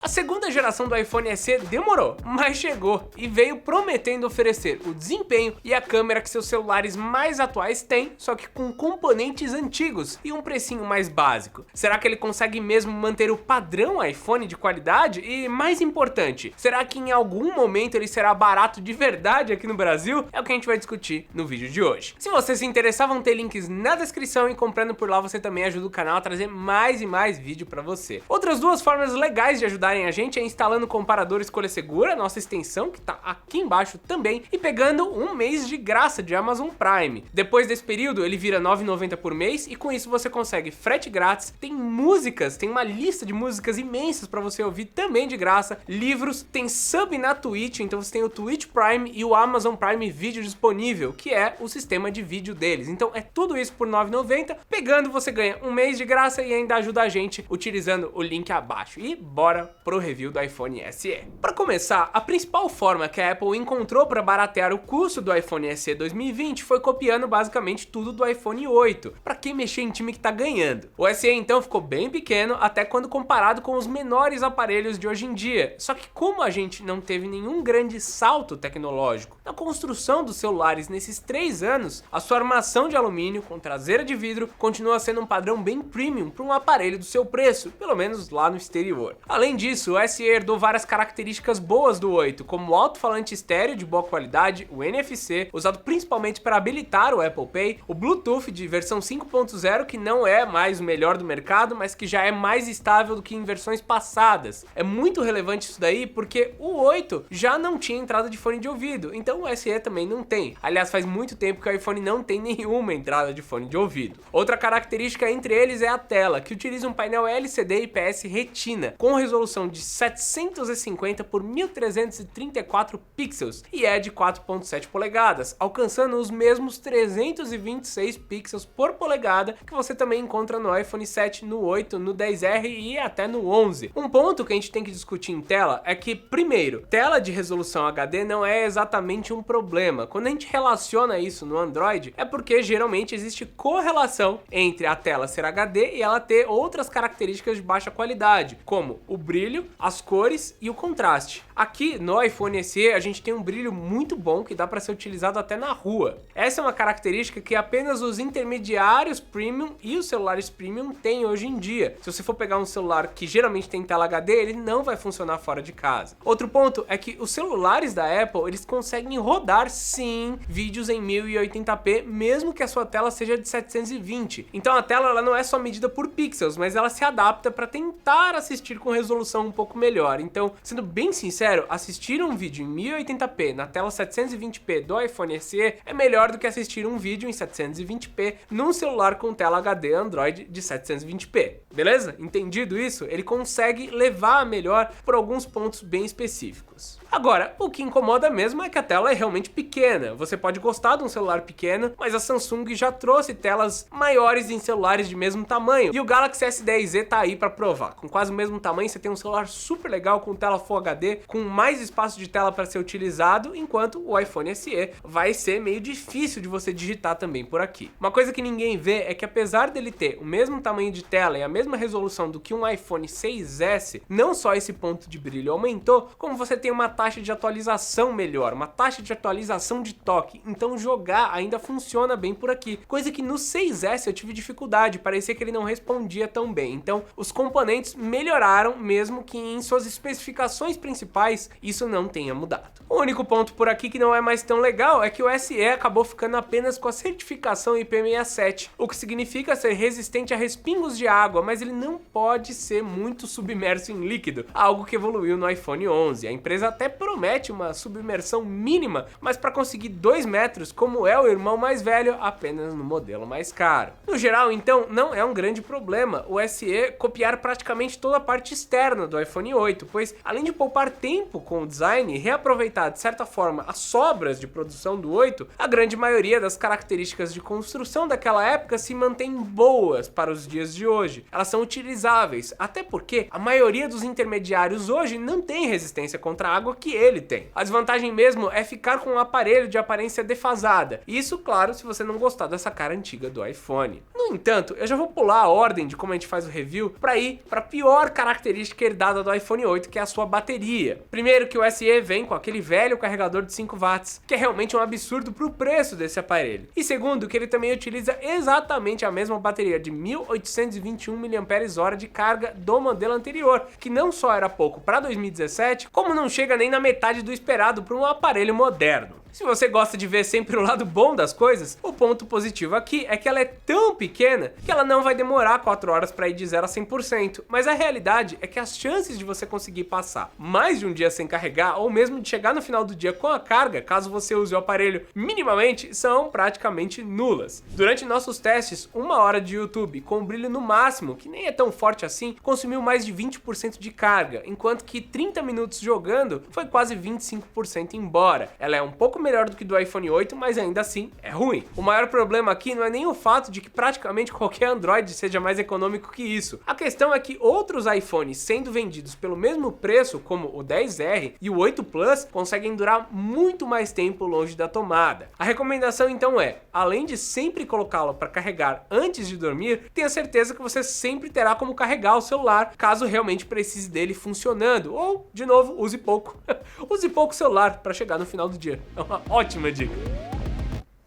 A segunda geração do iPhone SE demorou, mas chegou e veio prometendo oferecer o desempenho e a câmera que seus celulares mais atuais têm, só que com componentes antigos e um precinho mais básico. Será que ele consegue mesmo manter o padrão iPhone de qualidade? E mais importante, será que em algum momento ele será barato de verdade aqui no Brasil? É o que a gente vai discutir no vídeo de hoje. Se você se interessar, vão ter links na descrição e comprando por lá você também ajuda o canal a trazer mais e mais vídeo pra você. Outras duas formas legais de ajudarem a gente é instalando o comparador Escolha Segura, nossa extensão que tá aqui embaixo também, e pegando um mês de graça de Amazon Prime. Depois desse período ele vira R$ 9,90 por mês e com isso você consegue frete grátis, tem músicas, tem uma lista de músicas imensas pra você ouvir também de graça, livros, tem sub na Twitch, então você tem o Twitch Prime e o Amazon Prime Video disponível, que é o sistema de vídeo deles. Então é tudo isso por R$ 9,90, pegando você ganha um mês de graça e ainda ajuda a gente utilizando o link abaixo. E bora pro review do iPhone SE. Para começar, a principal forma que a Apple encontrou para baratear o custo do iPhone SE 2020 foi copiando basicamente tudo do iPhone 8. Para quem mexer em time que tá ganhando. O SE então ficou bem pequeno até quando comparado com os menores aparelhos de hoje em dia. Só que como a gente não teve nenhum grande salto tecnológico na construção dos celulares nesses 3 anos, a sua armação de alumínio com traseira de vidro continua sendo um padrão bem premium para um aparelho do seu preço, pelo menos lá no exterior. Além disso, o SE herdou várias características boas do 8, como o alto-falante estéreo de boa qualidade, o NFC, usado principalmente para habilitar o Apple Pay, o Bluetooth de versão 5.0, que não é mais o melhor do mercado, mas que já é mais estável do que em versões passadas. É muito relevante isso daí porque o 8 já não tinha entrada de fone de ouvido, então o SE também não tem. Aliás, faz muito tempo que o iPhone não tem nenhuma entrada de fone de ouvido. Outra característica entre eles é a tela, que utiliza um painel LCD IPS Retina, com resolução de 750 por 1334 pixels e é de 4.7 polegadas, alcançando os mesmos 326 pixels por polegada que você também encontra no iPhone 7, no 8, no 10R e até no 11. Um ponto que a gente tem que discutir em tela é que, primeiro, tela de resolução HD não é exatamente um problema. Quando a gente relaciona isso no Android, é porque geralmente existe correlação entre a tela ser HD e ela ter outras características de baixa qualidade, como o brilho, as cores e o contraste. Aqui no iPhone SE a gente tem um brilho muito bom que dá para ser utilizado até na rua. Essa é uma característica que apenas os intermediários premium e os celulares premium têm hoje em dia. Se você for pegar um celular que geralmente tem tela HD, ele não vai funcionar fora de casa. Outro ponto é que os celulares da Apple, eles conseguem rodar sim vídeos em 1080p, mesmo que a sua tela seja de 720. Então a tela ela não é só medida por pixels, mas ela se adapta para tentar assistir com resolução um pouco melhor. Então, sendo bem sincero, assistir um vídeo em 1080p na tela 720p do iPhone SE é melhor do que assistir um vídeo em 720p num celular com tela HD Android de 720p. Beleza? Entendido isso? Ele consegue levar a melhor por alguns pontos bem específicos. Agora, o que incomoda mesmo é que a tela é realmente pequena. Você pode gostar de um celular pequeno, mas a Samsung já trouxe telas maiores em celulares de mesmo tamanho. E o Galaxy S10e tá aí para provar. Com quase o mesmo tamanho, você tem um celular super legal com tela Full HD, com mais espaço de tela para ser utilizado, enquanto o iPhone SE vai ser meio difícil de você digitar também por aqui. Uma coisa que ninguém vê é que apesar dele ter o mesmo tamanho de tela e a mesma resolução do que um iPhone 6S, não só esse ponto de brilho aumentou, como você tem uma taxa de atualização melhor, uma taxa de atualização de toque, então jogar ainda funciona bem por aqui, coisa que no 6S eu tive dificuldade, parecia que ele não respondia tão bem. Então os componentes melhoraram, mesmo que em suas especificações principais isso não tenha mudado. O único ponto por aqui que não é mais tão legal é que o SE acabou ficando apenas com a certificação IP67, o que significa ser resistente a respingos de água, mas ele não pode ser muito submerso em líquido, algo que evoluiu no iPhone 11. A empresa até promete uma submersão mínima, mas para conseguir 2 metros, como é o irmão mais velho, apenas no modelo mais caro. No geral, então, não é um grande problema o SE copiar praticamente toda a parte externa do iPhone 8, pois além de poupar tempo tempo com o design e reaproveitar de certa forma as sobras de produção do 8, a grande maioria das características de construção daquela época se mantém boas para os dias de hoje. Elas são utilizáveis, até porque a maioria dos intermediários hoje não tem resistência contra a água que ele tem. A desvantagem mesmo é ficar com um aparelho de aparência defasada. Isso, claro, se você não gostar dessa cara antiga do iPhone. No entanto, eu já vou pular a ordem de como a gente faz o review para ir para a pior característica herdada do iPhone 8, que é a sua bateria. Primeiro que o SE vem com aquele velho carregador de 5 watts, que é realmente um absurdo pro preço desse aparelho. E segundo que ele também utiliza exatamente a mesma bateria de 1821 mAh de carga do modelo anterior, que não só era pouco para 2017, como não chega nem na metade do esperado para um aparelho moderno. Se você gosta de ver sempre o lado bom das coisas, o ponto positivo aqui é que ela é tão pequena que ela não vai demorar 4 horas para ir de 0 a 100%, mas a realidade é que as chances de você conseguir passar mais de um dia sem carregar, ou mesmo de chegar no final do dia com a carga, caso você use o aparelho minimamente, são praticamente nulas. Durante nossos testes, 1 hora de YouTube com brilho no máximo, que nem é tão forte assim, consumiu mais de 20% de carga, enquanto que 30 minutos jogando foi quase 25% embora. Ela é um pouco melhor do que do iPhone 8, mas ainda assim é ruim. O maior problema aqui não é nem o fato de que praticamente qualquer Android seja mais econômico que isso. A questão é que outros iPhones sendo vendidos pelo mesmo preço, como o XR e o 8 Plus, conseguem durar muito mais tempo longe da tomada. A recomendação então é, além de sempre colocá-lo para carregar antes de dormir, tenha certeza que você sempre terá como carregar o celular, caso realmente precise dele funcionando, ou, de novo, use pouco. Use pouco o celular para chegar no final do dia. É uma ótima dica.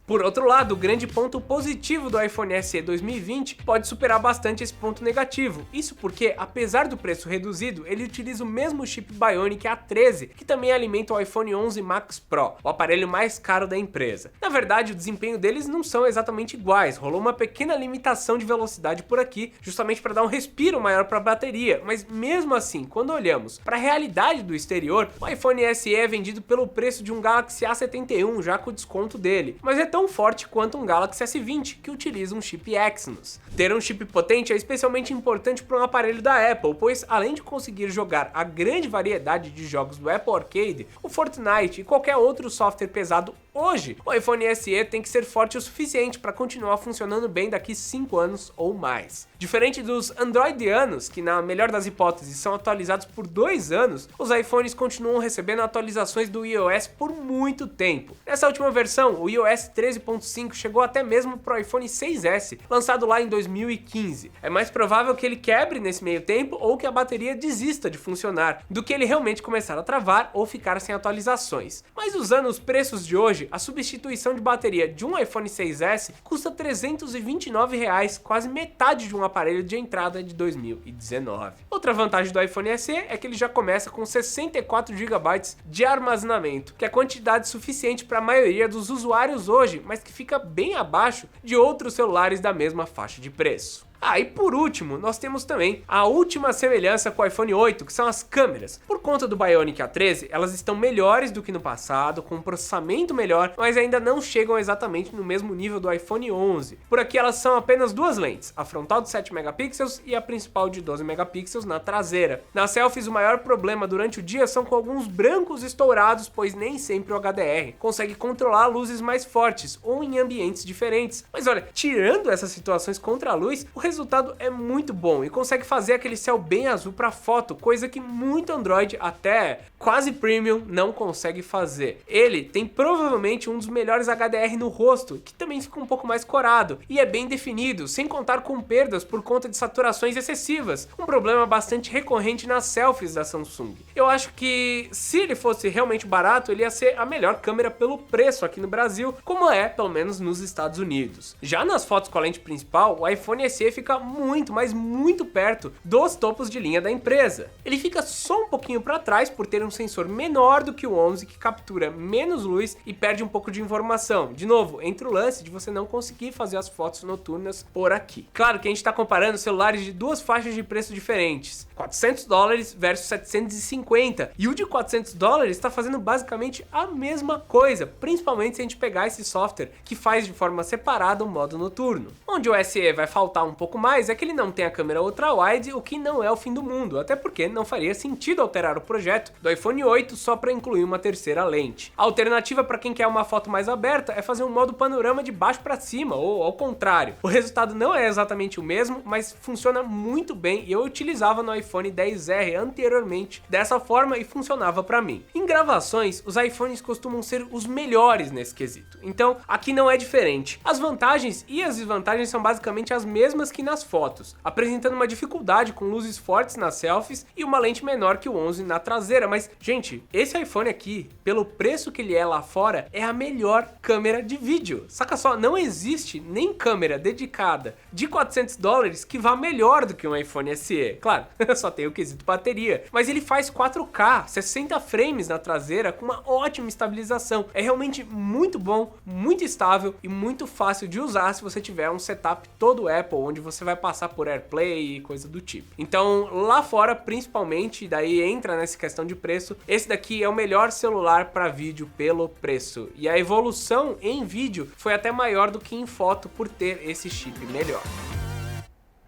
Por outro lado, o grande ponto positivo do iPhone SE 2020 pode superar bastante esse ponto negativo. Isso porque, apesar do preço reduzido, ele utiliza o mesmo chip Bionic A13, que também alimenta o iPhone 11 Max Pro, o aparelho mais caro da empresa. Na verdade, o desempenho deles não são exatamente iguais, rolou uma pequena limitação de velocidade por aqui, justamente para dar um respiro maior para a bateria, mas mesmo assim, quando olhamos para a realidade do exterior, o iPhone SE é vendido pelo preço de um Galaxy A71, já com o desconto dele, mas é tão forte quanto um Galaxy S20, que utiliza um chip Exynos. Ter um chip potente é especialmente importante para um aparelho da Apple, pois além de conseguir jogar a grande variedade de jogos do Apple Arcade, o Fortnite e qualquer outro software pesado hoje, o iPhone SE tem que ser forte o suficiente para continuar funcionando bem daqui 5 anos ou mais. Diferente dos androidianos, que na melhor das hipóteses são atualizados por 2 anos, os iPhones continuam recebendo atualizações do iOS por muito tempo. Nessa última versão, o iOS 13.5 chegou até mesmo para o iPhone 6S, lançado lá em 2015. É mais provável que ele quebre nesse meio tempo ou que a bateria desista de funcionar, do que ele realmente começar a travar ou ficar sem atualizações. Mas usando os preços de hoje, a substituição de bateria de um iPhone 6S custa R$ 329, quase metade de um aparelho de entrada de 2019. Outra vantagem do iPhone SE é que ele já começa com 64 GB de armazenamento, que é quantidade suficiente para a maioria dos usuários hoje, mas que fica bem abaixo de outros celulares da mesma faixa de preço. E por último, nós temos também a última semelhança com o iPhone 8, que são as câmeras. Por conta do Bionic A13, elas estão melhores do que no passado, com um processamento melhor, mas ainda não chegam exatamente no mesmo nível do iPhone 11. Por aqui elas são apenas 2 lentes, a frontal de 7 megapixels e a principal de 12 megapixels na traseira. Nas selfies, o maior problema durante o dia são com alguns brancos estourados, pois nem sempre o HDR consegue controlar luzes mais fortes ou em ambientes diferentes. Mas olha, tirando essas situações contra a luz, o resultado é muito bom e consegue fazer aquele céu bem azul para foto, coisa que muito Android, até quase premium, não consegue fazer. Ele tem provavelmente um dos melhores HDR no rosto, que também fica um pouco mais corado e é bem definido, sem contar com perdas por conta de saturações excessivas, um problema bastante recorrente nas selfies da Samsung. Eu acho que se ele fosse realmente barato, ele ia ser a melhor câmera pelo preço aqui no Brasil, como é, pelo menos nos Estados Unidos. Já nas fotos com a lente principal, o iPhone SE fica muito, mas muito perto dos topos de linha da empresa. Ele fica só um pouquinho para trás por ter um sensor menor do que o 11, que captura menos luz e perde um pouco de informação. De novo, entre o lance de você não conseguir fazer as fotos noturnas por aqui. Claro que a gente está comparando celulares de 2 faixas de preço diferentes, $400 versus 750, e o de $400 está fazendo basicamente a mesma coisa, principalmente se a gente pegar esse software que faz de forma separada o modo noturno. Onde o SE vai faltar um pouco pouco mais é que ele não tem a câmera ultra-wide, o que não é o fim do mundo, até porque não faria sentido alterar o projeto do iPhone 8 só para incluir uma terceira lente. A alternativa para quem quer uma foto mais aberta é fazer um modo panorama de baixo para cima, ou ao contrário. O resultado não é exatamente o mesmo, mas funciona muito bem e eu utilizava no iPhone XR anteriormente dessa forma e funcionava para mim. Em gravações, os iPhones costumam ser os melhores nesse quesito, então aqui não é diferente. As vantagens e as desvantagens são basicamente as mesmas que nas fotos, apresentando uma dificuldade com luzes fortes nas selfies e uma lente menor que o 11 na traseira, mas gente, esse iPhone aqui, pelo preço que ele é lá fora, é a melhor câmera de vídeo. Saca só, não existe nem câmera dedicada de $400 que vá melhor do que um iPhone SE. Claro, só tem o quesito bateria, mas ele faz 4K, 60 frames na traseira com uma ótima estabilização. É realmente muito bom, muito estável e muito fácil de usar se você tiver um setup todo Apple, onde você vai passar por AirPlay e coisa do tipo. Então, lá fora, principalmente, daí entra nessa questão de preço, esse daqui é o melhor celular para vídeo pelo preço. E a evolução em vídeo foi até maior do que em foto por ter esse chip melhor.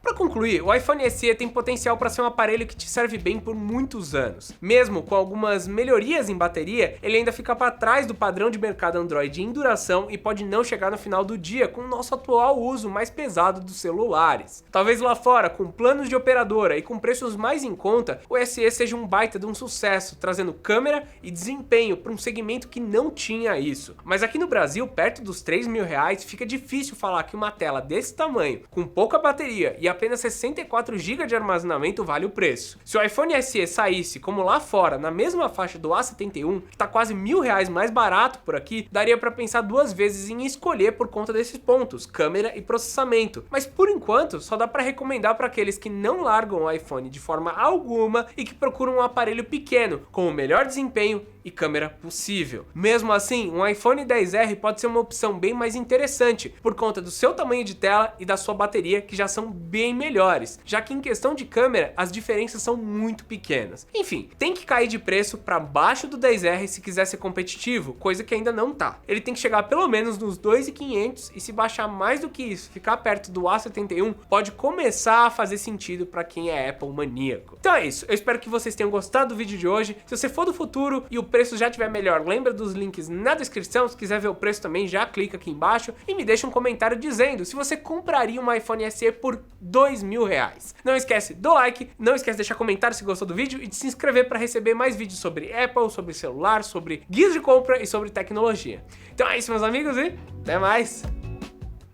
Para concluir, o iPhone SE tem potencial para ser um aparelho que te serve bem por muitos anos. Mesmo com algumas melhorias em bateria, ele ainda fica para trás do padrão de mercado Android em duração e pode não chegar no final do dia com o nosso atual uso mais pesado dos celulares. Talvez lá fora, com planos de operadora e com preços mais em conta, o SE seja um baita de um sucesso, trazendo câmera e desempenho para um segmento que não tinha isso. Mas aqui no Brasil, perto dos R$3.000, fica difícil falar que uma tela desse tamanho, com pouca bateria e apenas 64 GB de armazenamento vale o preço. Se o iPhone SE saísse, como lá fora, na mesma faixa do A71, que tá quase R$1.000 mais barato por aqui, daria para pensar duas vezes em escolher por conta desses pontos, câmera e processamento. Mas por enquanto, só dá para recomendar para aqueles que não largam o iPhone de forma alguma e que procuram um aparelho pequeno, com o melhor desempenho e câmera possível. Mesmo assim, um iPhone XR pode ser uma opção bem mais interessante, por conta do seu tamanho de tela e da sua bateria, que já são bem melhores, já que em questão de câmera, as diferenças são muito pequenas. Enfim, tem que cair de preço para baixo do XR se quiser ser competitivo, coisa que ainda não tá. Ele tem que chegar pelo menos nos 2.500 e se baixar mais do que isso, ficar perto do A71, pode começar a fazer sentido para quem é Apple maníaco. Então é isso, eu espero que vocês tenham gostado do vídeo de hoje. Se você for do futuro e o preço já estiver melhor, lembra dos links na descrição. Se quiser ver o preço também, já clica aqui embaixo e me deixa um comentário dizendo se você compraria um iPhone SE por R$2.000. Não esquece do like, não esquece de deixar comentário se gostou do vídeo e de se inscrever para receber mais vídeos sobre Apple, sobre celular, sobre guias de compra e sobre tecnologia. Então é isso, meus amigos, e até mais!